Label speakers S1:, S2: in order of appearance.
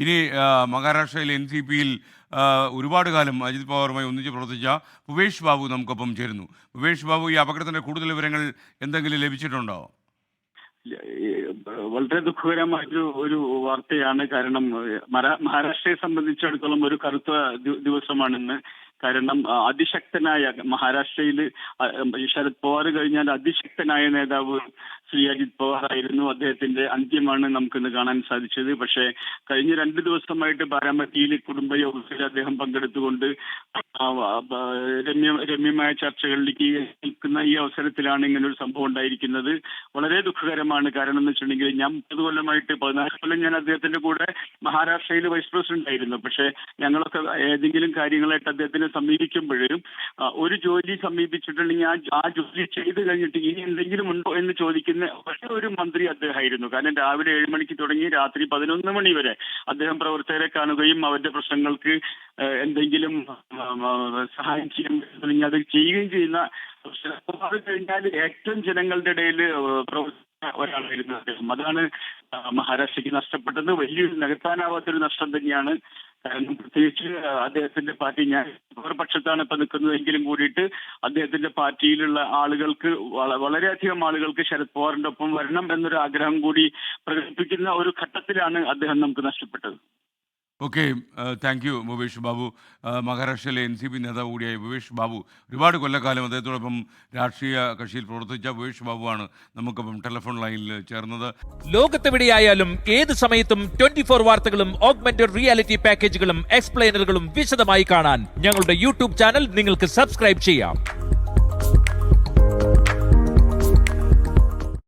S1: ഇനി മഹാരാഷ്ട്രയിലെ NCPയിൽ ഒരുപാട് കാലം അജിത് പവാറുമായി ഒന്നിച്ച് പ്രവർത്തിച്ച ഭുവേഷ് ബാബു നമുക്കൊപ്പം ചേരുന്നു. ഭുവേഷ് ബാബു, ഈ അപകടത്തിൻ്റെ കൂടുതൽ വിവരങ്ങൾ എന്തെങ്കിലും ലഭിച്ചിട്ടുണ്ടോ?
S2: വളരെ ദുഃഖകരമായൊരു ഒരു വാർത്തയാണ്. കാരണം മഹാരാഷ്ട്രയെ സംബന്ധിച്ചിടത്തോളം ഒരു കറുത്ത ദിവസമാണിന്ന്. കാരണം അതിശക്തനായ മഹാരാഷ്ട്രയിൽ ശരത് പവാർ കഴിഞ്ഞാൽ അതിശക്തനായ നേതാവ് ശ്രീ അജിത് പവാർ ആയിരുന്നു. അദ്ദേഹത്തിന്റെ അന്ത്യമാണ് നമുക്കിന്ന് കാണാൻ സാധിച്ചത്. പക്ഷേ കഴിഞ്ഞ 2 ദിവസമായിട്ട് ബാരാമതിയിൽ കുടുംബയോഗത്തിൽ അദ്ദേഹം പങ്കെടുത്തുകൊണ്ട് രമ്യമായ ചർച്ചകളിലേക്ക് നിൽക്കുന്ന ഈ അവസരത്തിലാണ് ഇങ്ങനൊരു സംഭവം ഉണ്ടായിരിക്കുന്നത്. വളരെ ദുഃഖകരമാണ്. കാരണം എന്ന് വെച്ചിട്ടുണ്ടെങ്കിൽ ഞാൻ 30 കൊല്ലമായിട്ട് 14 കൊല്ലം ഞാൻ അദ്ദേഹത്തിന്റെ കൂടെ മഹാരാഷ്ട്രയിൽ വൈസ് പ്രസിഡന്റ് ആയിരുന്നു. പക്ഷേ ഞങ്ങളൊക്കെ ഏതെങ്കിലും കാര്യങ്ങളായിട്ട് അദ്ദേഹത്തിന് സമീപിക്കുമ്പോഴും ഒരു ജോലി സമീപിച്ചിട്ടുണ്ടെങ്കിൽ ആ ജോലി ചെയ്ത് കഴിഞ്ഞിട്ട് ഇനി എന്തെങ്കിലും ഉണ്ടോ എന്ന് ചോദിക്കുന്ന ഒരേ ഒരു മന്ത്രി അദ്ദേഹമായിരുന്നു. കാരണം രാവിലെ 7 മണിക്ക് തുടങ്ങി രാത്രി 11 മണി വരെ അദ്ദേഹം പ്രവർത്തകരെ കാണുകയും അവരുടെ പ്രശ്നങ്ങൾക്ക് എന്തെങ്കിലും സഹായം ചെയ്യാൻ അത് ചെയ്യുകയും ചെയ്യുന്ന, അത് കഴിഞ്ഞാൽ ഏറ്റവും ജനങ്ങളുടെ ഇടയിൽ പ്രവർത്തിക്കുന്ന ഒരാളായിരുന്നു അദ്ദേഹം. അതാണ് മഹാരാഷ്ട്രയ്ക്ക് നഷ്ടപ്പെട്ടത്. വലിയൊരു നികത്താനാവാത്തൊരു നഷ്ടം തന്നെയാണ്. കാരണം പ്രത്യേകിച്ച് അദ്ദേഹത്തിന്റെ പാർട്ടി, ഞാൻ പക്ഷത്താണ് ഇപ്പൊ നിൽക്കുന്നതെങ്കിലും കൂടിയിട്ട് അദ്ദേഹത്തിന്റെ പാർട്ടിയിലുള്ള ആളുകൾക്ക്, വളരെയധികം ആളുകൾക്ക് ശരത് പവാറിന്റെ ഒപ്പം വരണം എന്നൊരു ആഗ്രഹം കൂടി പ്രകടിപ്പിക്കുന്ന ഒരു ഘട്ടത്തിലാണ് അദ്ദേഹം നമുക്ക് നഷ്ടപ്പെട്ടത്.
S1: Okay, thank you Bhuvesh Babu. മഹാരാഷ്ട്രയിലെ NCP നേതാവ് കൂടിയായ ഭുവേഷ് ബാബു, ഒരുപാട് കൊല്ലക്കാലം അദ്ദേഹത്തോടൊപ്പം രാഷ്ട്രീയ കക്ഷിയിൽ പ്രവർത്തിച്ച ഭുവേഷ് ബാബുവാണ് നമുക്കൊപ്പം ടെലിഫോൺ ലൈനിൽ ചേർന്നത്.
S3: ലോകത്തെവിടെയായാലും ഏത് സമയത്തും 24 വാർത്തകളും ഓഗ്മെന്റഡ് റിയാലിറ്റി പാക്കേജുകളും എക്സ്പ്ലെയിനറുകളും വിശദമായി കാണാൻ ഞങ്ങളുടെ YouTube ചാനൽ നിങ്ങൾക്ക് സബ്സ്ക്രൈബ് ചെയ്യാം.